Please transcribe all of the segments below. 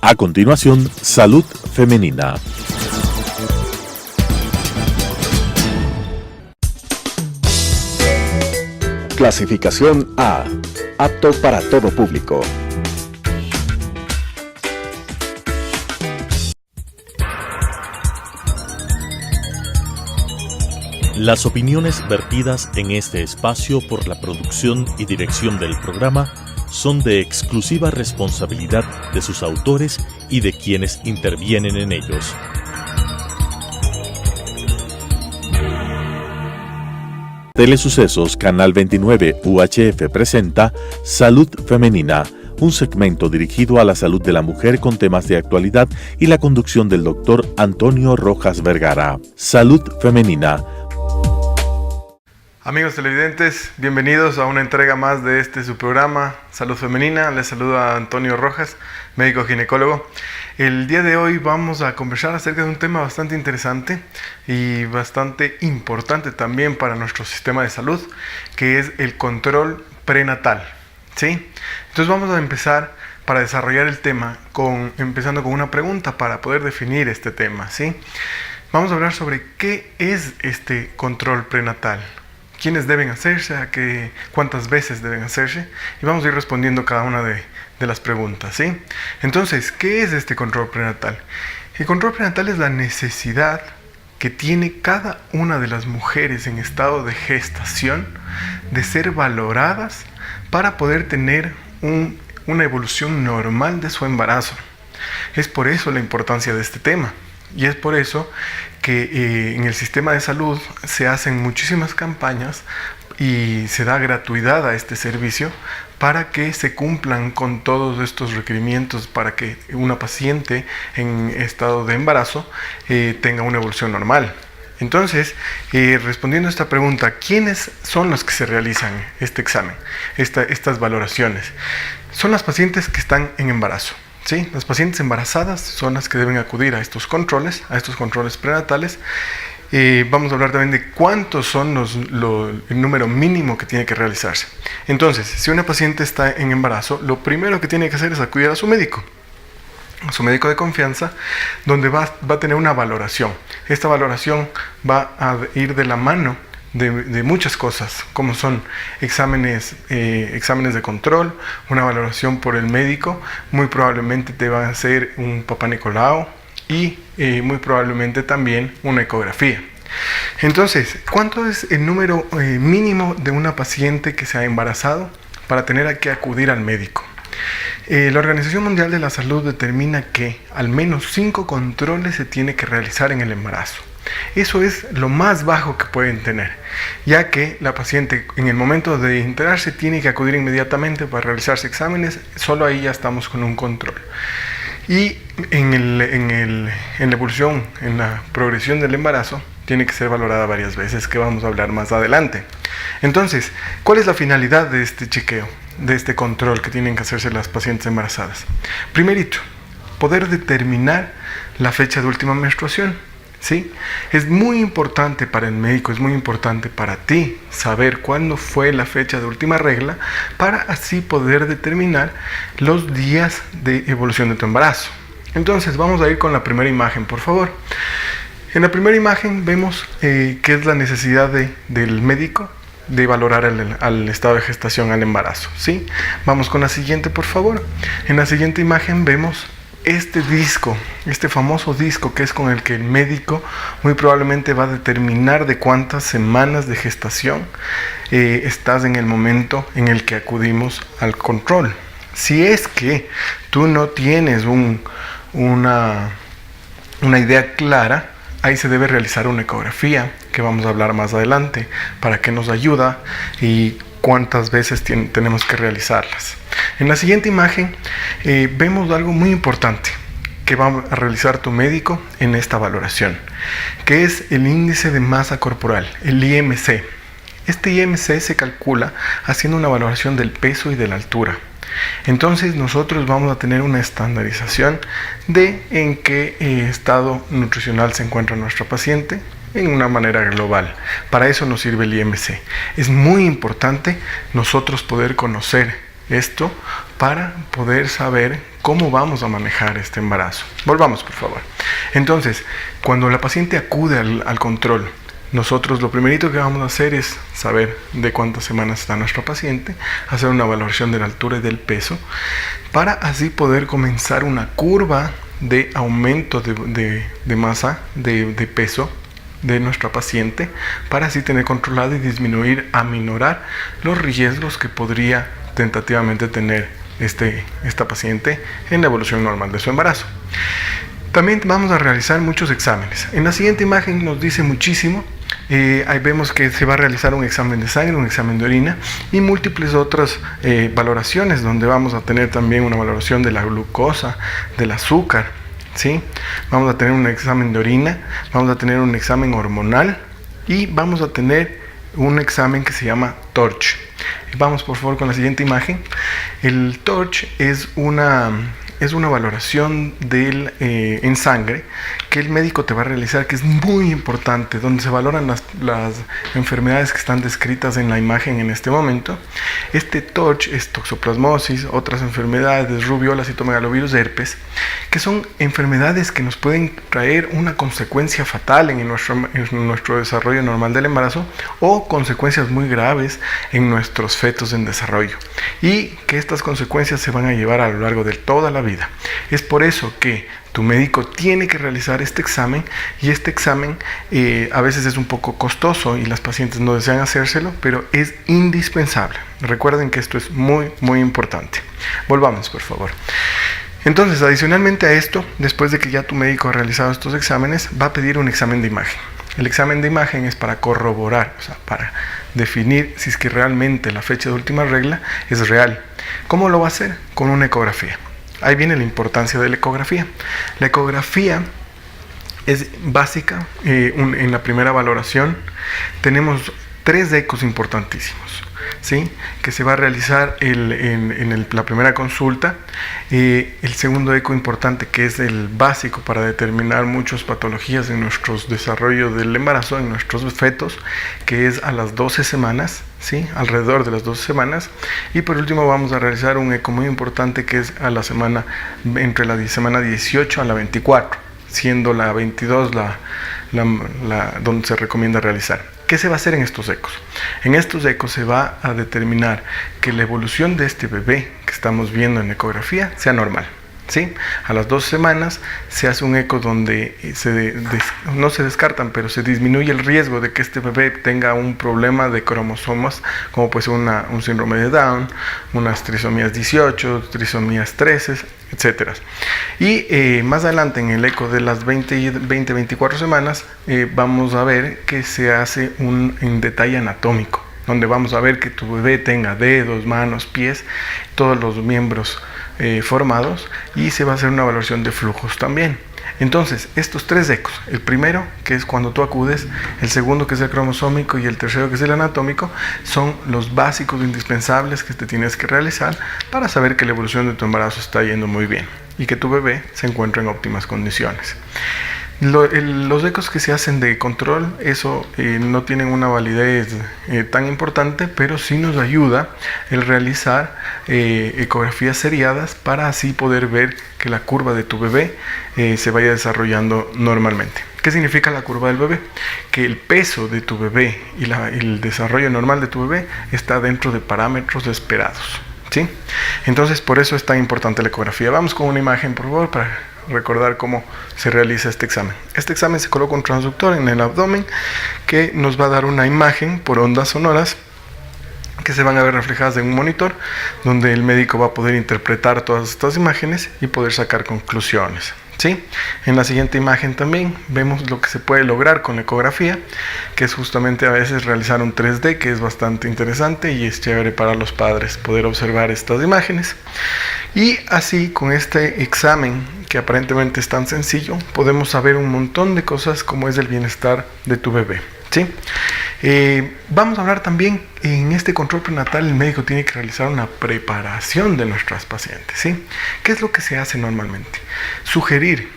A continuación, Salud Femenina. Clasificación A. Apto para todo público. Las opiniones vertidas en este espacio por la producción y dirección del programa son de exclusiva responsabilidad de sus autores y de quienes intervienen en ellos. Telesucesos Canal 29 UHF presenta Salud Femenina, un segmento dirigido a la salud de la mujer con temas de actualidad y la conducción del Dr. Antonio Rojas Vergara. Salud Femenina. Amigos televidentes, bienvenidos a una entrega más de su programa Salud Femenina. Les saluda Antonio Rojas, médico ginecólogo. El día de hoy vamos a conversar acerca de un tema bastante interesante y bastante importante también para nuestro sistema de salud, que es el control prenatal, ¿sí? Entonces vamos a empezar para desarrollar el tema empezando con una pregunta para poder definir este tema, ¿sí? Vamos a hablar sobre qué es este control prenatal. ¿Quiénes deben hacerse? ¿Cuántas veces deben hacerse? Y vamos a ir respondiendo cada una de las preguntas, ¿sí? Entonces, ¿qué es este control prenatal? El control prenatal es la necesidad que tiene cada una de las mujeres en estado de gestación de ser valoradas para poder tener una evolución normal de su embarazo. Es por eso la importancia de este tema. Y es por eso que en el sistema de salud se hacen muchísimas campañas y se da gratuidad a este servicio para que se cumplan con todos estos requerimientos para que una paciente en estado de embarazo tenga una evolución normal. Entonces, respondiendo a esta pregunta, ¿quiénes son los que se realizan este examen, estas valoraciones? Son las pacientes que están en embarazo. Sí, las pacientes embarazadas son las que deben acudir a estos controles prenatales. Vamos a hablar también de cuántos son el número mínimo que tiene que realizarse. Entonces, si una paciente está en embarazo, lo primero que tiene que hacer es acudir a su médico de confianza, donde va a tener una valoración. Esta valoración va a ir de la mano de muchas cosas, como son exámenes de control, una valoración por el médico, muy probablemente te van a hacer un Papá Nicolau y muy probablemente también una ecografía. Entonces, ¿cuánto es el número mínimo de una paciente que se ha embarazado para tener que acudir al médico? La Organización Mundial de la Salud determina que al menos 5 controles se tiene que realizar en el embarazo. Eso es lo más bajo que pueden tener, ya que la paciente en el momento de enterarse tiene que acudir inmediatamente para realizarse exámenes. Solo ahí ya estamos con un control. Y en la evolución, en la progresión del embarazo, tiene que ser valorada varias veces, que vamos a hablar más adelante. Entonces, ¿cuál es la finalidad de este chequeo, de este control que tienen que hacerse las pacientes embarazadas? Primerito, poder determinar la fecha de última menstruación. ¿Sí? Es muy importante para el médico, es muy importante para ti saber cuándo fue la fecha de última regla para así poder determinar los días de evolución de tu embarazo. Entonces vamos a ir con la primera imagen, por favor. En la primera imagen vemos qué es la necesidad del médico de valorar al estado de gestación, al embarazo, ¿sí? Vamos con la siguiente, por favor. En la siguiente imagen vemos este famoso disco que es con el que el médico muy probablemente va a determinar de cuántas semanas de gestación estás en el momento en el que acudimos al control. Si es que tú no tienes una idea clara, ahí se debe realizar una ecografía, que vamos a hablar más adelante, para qué nos ayuda y cuántas veces tenemos que realizarlas. En la siguiente imagen vemos algo muy importante que va a realizar tu médico en esta valoración, que es el índice de masa corporal, el IMC. Este IMC se calcula haciendo una valoración del peso y de la altura. Entonces nosotros vamos a tener una estandarización de en qué estado nutricional se encuentra nuestra paciente en una manera global. Para eso nos sirve el IMC. Es muy importante nosotros poder conocer esto para poder saber cómo vamos a manejar este embarazo. Volvamos, por favor. Entonces, cuando la paciente acude al control, nosotros lo primerito que vamos a hacer es saber de cuántas semanas está nuestra paciente, hacer una valoración de la altura y del peso, para así poder comenzar una curva de aumento de masa, de peso de nuestra paciente, para así tener controlado y disminuir, aminorar los riesgos que podría tentativamente tener esta paciente en la evolución normal de su embarazo. También vamos a realizar muchos exámenes. En la siguiente imagen nos dice muchísimo. Ahí vemos que se va a realizar un examen de sangre, un examen de orina y múltiples otras valoraciones, donde vamos a tener también una valoración de la glucosa, del azúcar, ¿sí? Vamos a tener un examen de orina, vamos a tener un examen hormonal y vamos a tener un examen que se llama TORCH. Vamos por favor con la siguiente imagen. El TORCH es una valoración en sangre que el médico te va a realizar, que es muy importante, donde se valoran las enfermedades que están descritas en la imagen en este momento. Este TORCH es toxoplasmosis, otras enfermedades, rubiola, citomegalovirus, herpes, que son enfermedades que nos pueden traer una consecuencia fatal en nuestro desarrollo normal del embarazo, o consecuencias muy graves en nuestros fetos en desarrollo, y que estas consecuencias se van a llevar a lo largo de toda la vida. Es por eso que tu médico tiene que realizar este examen, y este examen a veces es un poco costoso y las pacientes no desean hacérselo, pero es indispensable. Recuerden que esto es muy, muy importante. Volvamos, por favor. Entonces, adicionalmente a esto, después de que ya tu médico ha realizado estos exámenes, va a pedir un examen de imagen. El examen de imagen es para corroborar, o sea, para definir si es que realmente la fecha de última regla es real. ¿Cómo lo va a hacer? Con una ecografía. Ahí viene la importancia de la ecografía. La ecografía es básica. En la primera valoración tenemos 3 ecos importantísimos, ¿sí? Que se va a realizar en la primera consulta. El segundo eco importante, que es el básico para determinar muchas patologías en nuestro desarrollo del embarazo, en nuestros fetos, que es a las 12 semanas, ¿sí? Alrededor de las 12 semanas. Y por último vamos a realizar un eco muy importante, que es a la semana, entre la semana 18 a la 24, siendo la 22 donde se recomienda realizar. ¿Qué se va a hacer en estos ecos? En estos ecos se va a determinar que la evolución de este bebé que estamos viendo en ecografía sea normal, ¿sí? A las 2 semanas se hace un eco donde no se descartan, pero se disminuye el riesgo de que este bebé tenga un problema de cromosomas, como pues un síndrome de Down, unas trisomías 18, trisomías 13, etcétera. Y más adelante, en el eco de las 20-24 semanas, vamos a ver que se hace un detalle anatómico, donde vamos a ver que tu bebé tenga dedos, manos, pies, todos los miembros formados, y se va a hacer una evaluación de flujos también. Entonces, estos 3 ecos, el primero, que es cuando tú acudes, el segundo, que es el cromosómico, y el tercero, que es el anatómico, son los básicos indispensables que te tienes que realizar para saber que la evolución de tu embarazo está yendo muy bien y que tu bebé se encuentra en óptimas condiciones. Los ecos que se hacen de control, eso no tienen una validez tan importante, pero sí nos ayuda el realizar ecografías seriadas, para así poder ver que la curva de tu bebé se vaya desarrollando normalmente. ¿Qué significa la curva del bebé? Que el peso de tu bebé y el desarrollo normal de tu bebé está dentro de parámetros esperados, ¿sí? Entonces, por eso es tan importante la ecografía. Vamos con una imagen, por favor, para recordar cómo se realiza este examen. Este examen se coloca un transductor en el abdomen, que nos va a dar una imagen por ondas sonoras que se van a ver reflejadas en un monitor, donde el médico va a poder interpretar todas estas imágenes y poder sacar conclusiones, ¿sí? En la siguiente imagen también vemos lo que se puede lograr con la ecografía, que es justamente a veces realizar un 3D, que es bastante interesante y es chévere para los padres poder observar estas imágenes. Y así, con este examen, que aparentemente es tan sencillo, podemos saber un montón de cosas, como es el bienestar de tu bebé, ¿sí? Vamos a hablar también, en este control prenatal el médico tiene que realizar una preparación de nuestras pacientes, ¿sí? ¿Qué es lo que se hace normalmente? Sugerir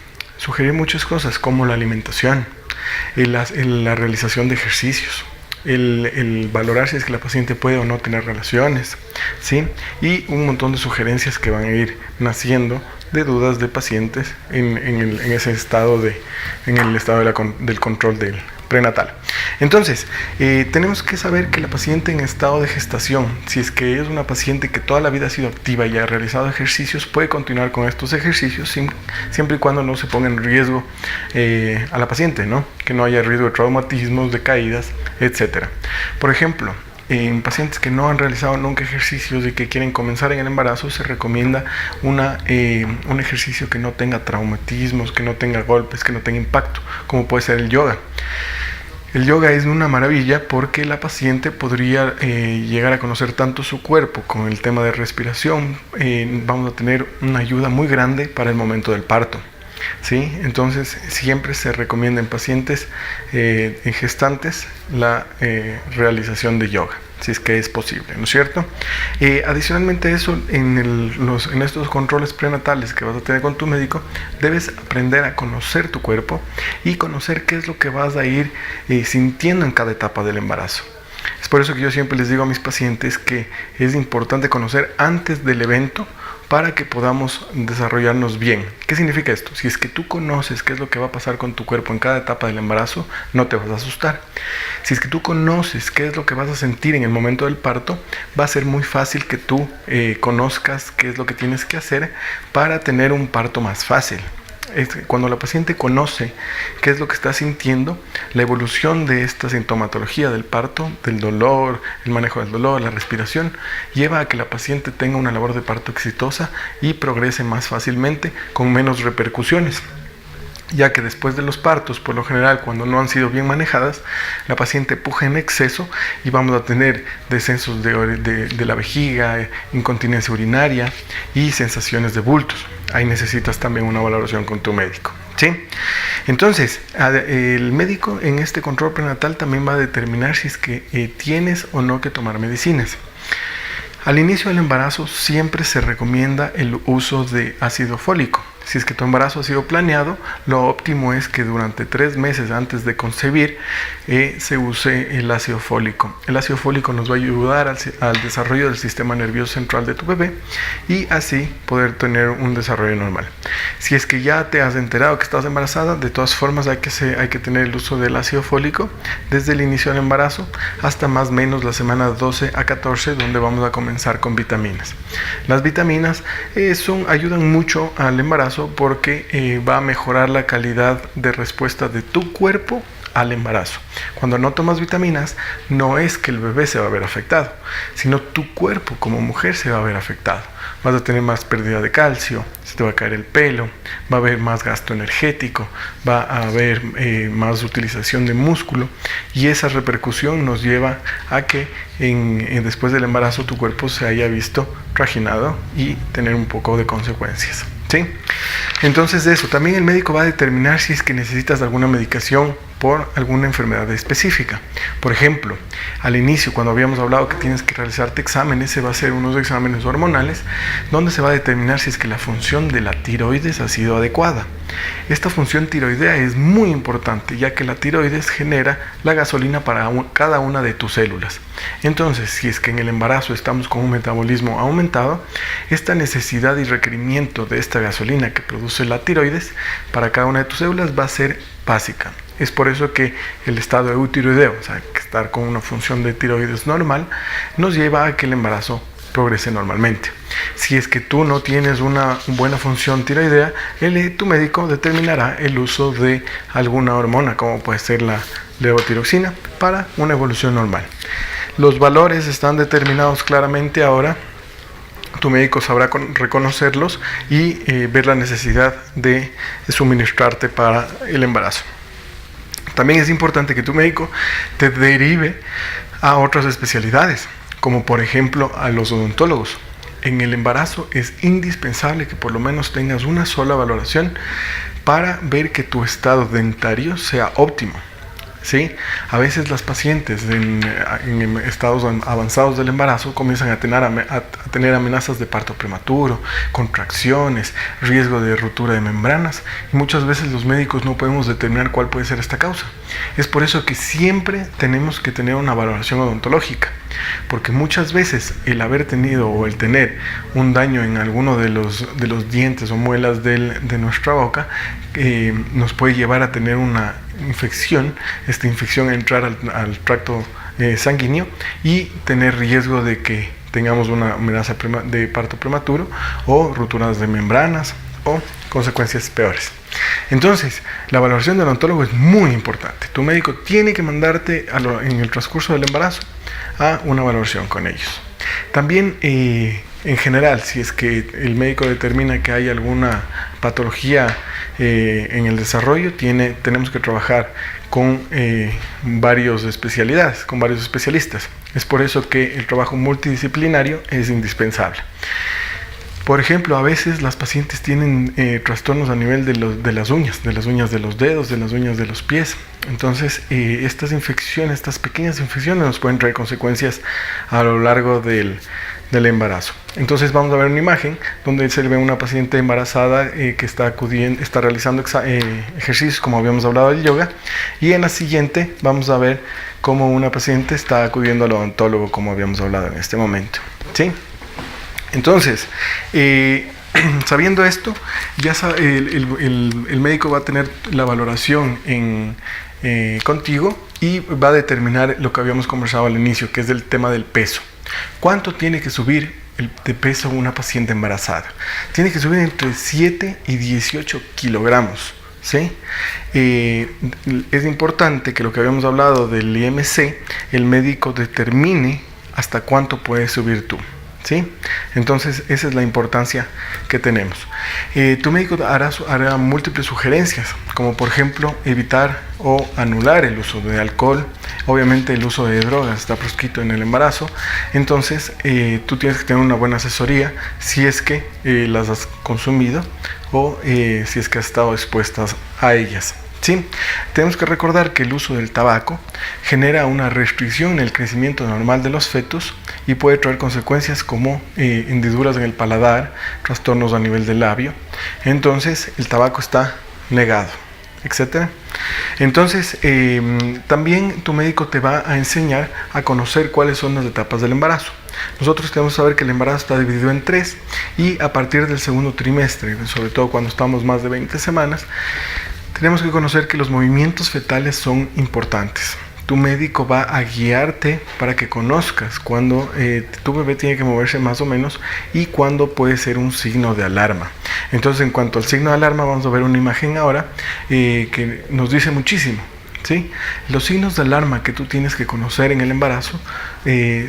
muchas cosas, como la alimentación, la realización de ejercicios, el valorar si es que la paciente puede o no tener relaciones, ¿sí? Y un montón de sugerencias que van a ir naciendo de dudas de pacientes en ese estado en el estado del control del prenatal. Entonces, tenemos que saber que la paciente en estado de gestación, si es que es una paciente que toda la vida ha sido activa y ha realizado ejercicios, puede continuar con estos ejercicios siempre y cuando no se ponga en riesgo a la paciente, ¿no? Que no haya riesgo de traumatismos, de caídas, etc. Por ejemplo, en pacientes que no han realizado nunca ejercicios y que quieren comenzar en el embarazo, se recomienda un ejercicio que no tenga traumatismos, que no tenga golpes, que no tenga impacto, como puede ser el yoga. El yoga es una maravilla porque la paciente podría llegar a conocer tanto su cuerpo con el tema de respiración. Vamos a tener una ayuda muy grande para el momento del parto, ¿sí? Entonces siempre se recomienda en pacientes en gestantes la realización de yoga, si es que es posible, ¿no es cierto? Adicionalmente a eso, en estos controles prenatales que vas a tener con tu médico, debes aprender a conocer tu cuerpo y conocer qué es lo que vas a ir sintiendo en cada etapa del embarazo. Es por eso que yo siempre les digo a mis pacientes que es importante conocer antes del evento para que podamos desarrollarnos bien. ¿Qué significa esto? Si es que tú conoces qué es lo que va a pasar con tu cuerpo en cada etapa del embarazo, no te vas a asustar. Si es que tú conoces qué es lo que vas a sentir en el momento del parto, va a ser muy fácil que tú conozcas qué es lo que tienes que hacer para tener un parto más fácil. Cuando la paciente conoce qué es lo que está sintiendo, la evolución de esta sintomatología del parto, del dolor, el manejo del dolor, la respiración, lleva a que la paciente tenga una labor de parto exitosa y progrese más fácilmente con menos repercusiones. Ya que después de los partos, por lo general, cuando no han sido bien manejadas, la paciente puja en exceso y vamos a tener descensos de la vejiga, incontinencia urinaria y sensaciones de bultos. Ahí necesitas también una valoración con tu médico, ¿sí? Entonces, el médico en este control prenatal también va a determinar si es que tienes o no que tomar medicinas. Al inicio del embarazo siempre se recomienda el uso de ácido fólico. Si es que tu embarazo ha sido planeado, lo óptimo es que durante 3 meses antes de concebir se use el ácido fólico. El ácido fólico nos va a ayudar al desarrollo del sistema nervioso central de tu bebé y así poder tener un desarrollo normal. Si es que ya te has enterado que estás embarazada, de todas formas hay que tener el uso del ácido fólico desde el inicio del embarazo hasta más o menos la semana 12 a 14, donde vamos a comenzar con vitaminas. Las vitaminas ayudan mucho al embarazo porque va a mejorar la calidad de respuesta de tu cuerpo al embarazo. Cuando no tomas vitaminas, no es que el bebé se va a ver afectado, sino tu cuerpo como mujer se va a ver afectado. Vas a tener más pérdida de calcio, se te va a caer el pelo, va a haber más gasto energético, va a haber más utilización de músculo, y esa repercusión nos lleva a que después del embarazo tu cuerpo se haya visto trajinado y tener un poco de consecuencias, ¿sí? Entonces de eso, también el médico va a determinar si es que necesitas alguna medicación por alguna enfermedad específica. Por ejemplo, al inicio, cuando habíamos hablado que tienes que realizarte exámenes, se va a hacer unos exámenes hormonales donde se va a determinar si es que la función de la tiroides ha sido adecuada. Esta función tiroidea es muy importante, ya que la tiroides genera la gasolina para cada una de tus células. Entonces, si es que en el embarazo estamos con un metabolismo aumentado, esta necesidad y requerimiento de esta gasolina que produce la tiroides para cada una de tus células va a ser básica. Es por eso que el estado eutiroideo, o sea, que estar con una función de tiroides normal, nos lleva a que el embarazo progrese normalmente. Si es que tú no tienes una buena función tiroidea, tu médico determinará el uso de alguna hormona, como puede ser la levotiroxina, para una evolución normal. Los valores están determinados claramente ahora. Tu médico sabrá reconocerlos y ver la necesidad de suministrarte para el embarazo. También es importante que tu médico te derive a otras especialidades, como por ejemplo a los odontólogos. En el embarazo es indispensable que por lo menos tengas una sola valoración para ver que tu estado dentario sea óptimo. ¿sí? A veces las pacientes en estados avanzados del embarazo comienzan a tener amenazas de parto prematuro, contracciones, riesgo de ruptura de membranas, y muchas veces los médicos no podemos determinar cuál puede ser esta causa. Es por eso que siempre tenemos que tener una valoración odontológica, porque muchas veces el haber tenido o el tener un daño en alguno de los dientes o muelas de nuestra boca nos puede llevar a tener una infección, esta infección entrar al tracto sanguíneo y tener riesgo de que tengamos una amenaza de parto prematuro o rupturas de membranas o consecuencias peores. Entonces, la valoración del odontólogo es muy importante. Tu médico tiene que mandarte en el transcurso del embarazo a una valoración con ellos. También, en general, si es que el médico determina que hay alguna patología en el desarrollo, tenemos que trabajar con varias especialidades, con varios especialistas. Es por eso que el trabajo multidisciplinario es indispensable. Por ejemplo, a veces las pacientes tienen trastornos a nivel de las uñas de los dedos, de las uñas de los pies. Entonces, estas pequeñas infecciones nos pueden traer consecuencias a lo largo del embarazo. Entonces vamos a ver una imagen donde se ve una paciente embarazada que está realizando ejercicios, como habíamos hablado del yoga, y en la siguiente vamos a ver cómo una paciente está acudiendo al odontólogo, como habíamos hablado en este momento, ¿sí? Entonces, sabiendo esto, ya el médico va a tener la valoración contigo y va a determinar lo que habíamos conversado al inicio, que es el tema del peso. ¿Cuánto tiene que subir de peso una paciente embarazada? Tiene que subir entre 7 y 18 kilogramos, ¿sí? Es importante que lo que habíamos hablado del IMC, el médico determine hasta cuánto puedes subir tú, ¿sí? Entonces, esa es la importancia que tenemos. Tu médico hará múltiples sugerencias, como por ejemplo evitar o anular el uso de alcohol. Obviamente el uso de drogas está proscrito en el embarazo. Entonces, tú tienes que tener una buena asesoría si es que las has consumido o si es que has estado expuestas a ellas. Sí, tenemos que recordar que el uso del tabaco genera una restricción en el crecimiento normal de los fetos y puede traer consecuencias como hendiduras en el paladar, trastornos a nivel del labio. Entonces, el tabaco está negado, etc. Entonces, también tu médico te va a enseñar a conocer cuáles son las etapas del embarazo. Nosotros tenemos que saber que el embarazo está dividido en 3 y a partir del segundo trimestre, sobre todo cuando estamos más de 20 semanas, tenemos que conocer que los movimientos fetales son importantes. Tu médico va a guiarte para que conozcas cuando tu bebé tiene que moverse más o menos y cuándo puede ser un signo de alarma. Entonces, en cuanto al signo de alarma, vamos a ver una imagen ahora que nos dice muchísimo, ¿sí? Los signos de alarma que tú tienes que conocer en el embarazo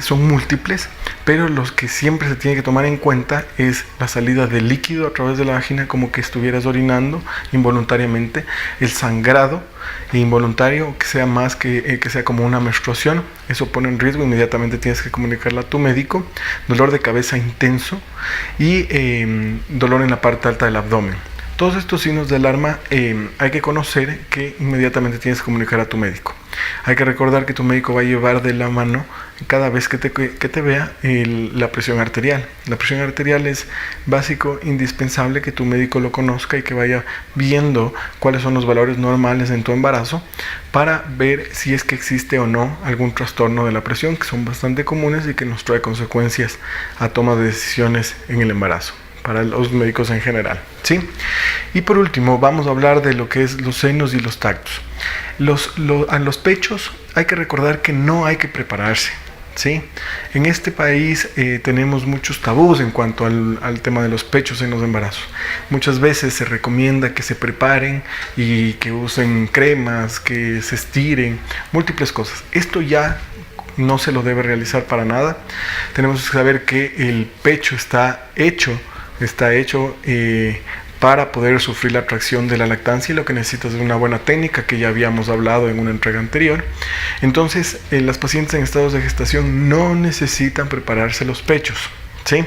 son múltiples, pero los que siempre se tiene que tomar en cuenta es la salida de líquido a través de la vagina, como que estuvieras orinando involuntariamente, el sangrado involuntario, que sea más que sea como una menstruación. Eso pone en riesgo, inmediatamente tienes que comunicarla a tu médico. Dolor de cabeza intenso y dolor en la parte alta del abdomen. Todos estos signos de alarma hay que conocer, que inmediatamente tienes que comunicar a tu médico. Hay que recordar que tu médico va a llevar de la mano cada vez que te vea la presión arterial. La presión arterial es básico, indispensable que tu médico lo conozca y que vaya viendo cuáles son los valores normales en tu embarazo para ver si es que existe o no algún trastorno de la presión, que son bastante comunes y que nos trae consecuencias a toma de decisiones en el embarazo para los médicos en general, ¿sí? Y por último, vamos a hablar de lo que es los senos y los tactos. A los pechos hay que recordar que no hay que prepararse, ¿sí? En este país tenemos muchos tabús en cuanto al tema de los pechos en los embarazos. Muchas veces se recomienda que se preparen y que usen cremas, que se estiren, múltiples cosas. Esto ya no se lo debe realizar para nada. Tenemos que saber que el pecho está hecho para poder sufrir la tracción de la lactancia, y lo que necesitas es una buena técnica, que ya habíamos hablado en una entrega anterior. Entonces, las pacientes en estados de gestación no necesitan prepararse los pechos, ¿sí?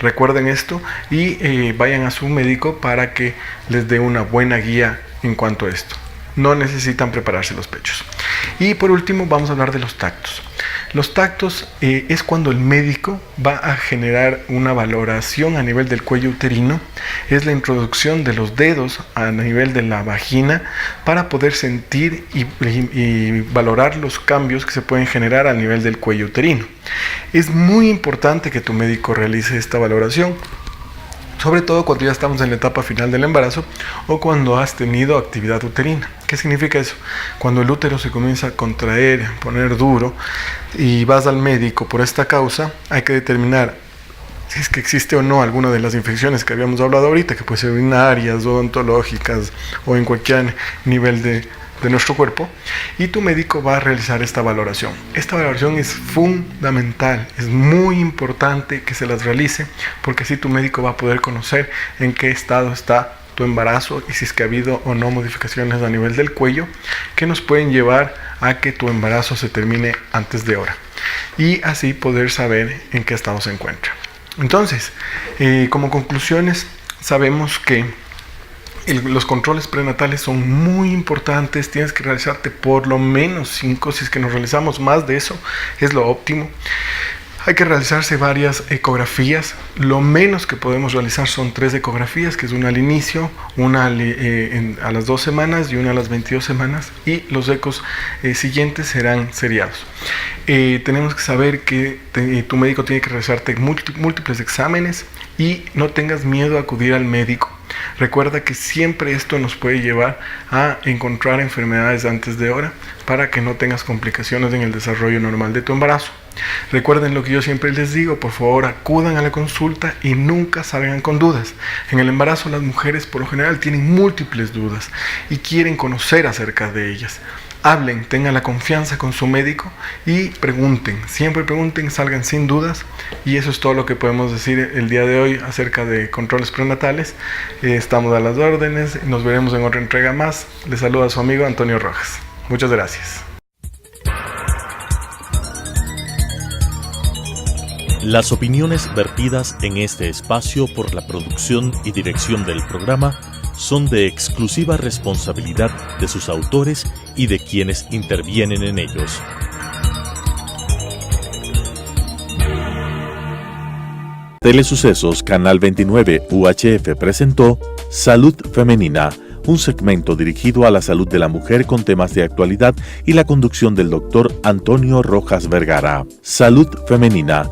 Recuerden esto y vayan a su médico para que les dé una buena guía en cuanto a esto. no necesitan prepararse los pechos. Y por último vamos a hablar de los tactos. Los tactos es cuando el médico va a generar una valoración a nivel del cuello uterino, es la introducción de los dedos a nivel de la vagina para poder sentir y valorar los cambios que se pueden generar a nivel del cuello uterino. Es muy importante que tu médico realice esta valoración, sobre todo cuando ya estamos en la etapa final del embarazo o cuando has tenido actividad uterina. ¿Qué significa eso? Cuando el útero se comienza a contraer, a poner duro y vas al médico por esta causa, hay que determinar si es que existe o no alguna de las infecciones que habíamos hablado ahorita, que puede ser urinarias, odontológicas o en cualquier nivel de nuestro cuerpo, y tu médico va a realizar esta valoración. Esta valoración es fundamental, es muy importante que se las realice, porque así tu médico va a poder conocer en qué estado está tu embarazo y si es que ha habido o no modificaciones a nivel del cuello que nos pueden llevar a que tu embarazo se termine antes de hora, y así poder saber en qué estado se encuentra. Entonces, como conclusiones, sabemos que los controles prenatales son muy importantes. Tienes que realizarte por lo menos 5, si es que nos realizamos más de eso es lo óptimo. Hay que realizarse varias ecografías. Lo menos que podemos realizar son 3 ecografías, que es una al inicio, una a las 2 semanas y una a las 22 semanas, y los ecos siguientes serán seriados. Tenemos que saber que tu médico tiene que realizarte múltiples exámenes, y no tengas miedo a acudir al médico. Recuerda que siempre esto nos puede llevar a encontrar enfermedades antes de hora para que no tengas complicaciones en el desarrollo normal de tu embarazo. Recuerden lo que yo siempre les digo: por favor, acudan a la consulta y nunca salgan con dudas. En el embarazo las mujeres por lo general tienen múltiples dudas y quieren conocer acerca de ellas. Hablen, tengan la confianza con su médico y pregunten, siempre pregunten, salgan sin dudas. Y eso es todo lo que podemos decir el día de hoy acerca de controles prenatales. Estamos a las órdenes, nos veremos en otra entrega más. Les saluda su amigo Antonio Rojas. Muchas gracias. Las opiniones vertidas en este espacio por la producción y dirección del programa son de exclusiva responsabilidad de sus autores y de quienes intervienen en ellos. Telesucesos Canal 29 UHF presentó Salud Femenina, un segmento dirigido a la salud de la mujer con temas de actualidad y la conducción del doctor Antonio Rojas Vergara. Salud Femenina,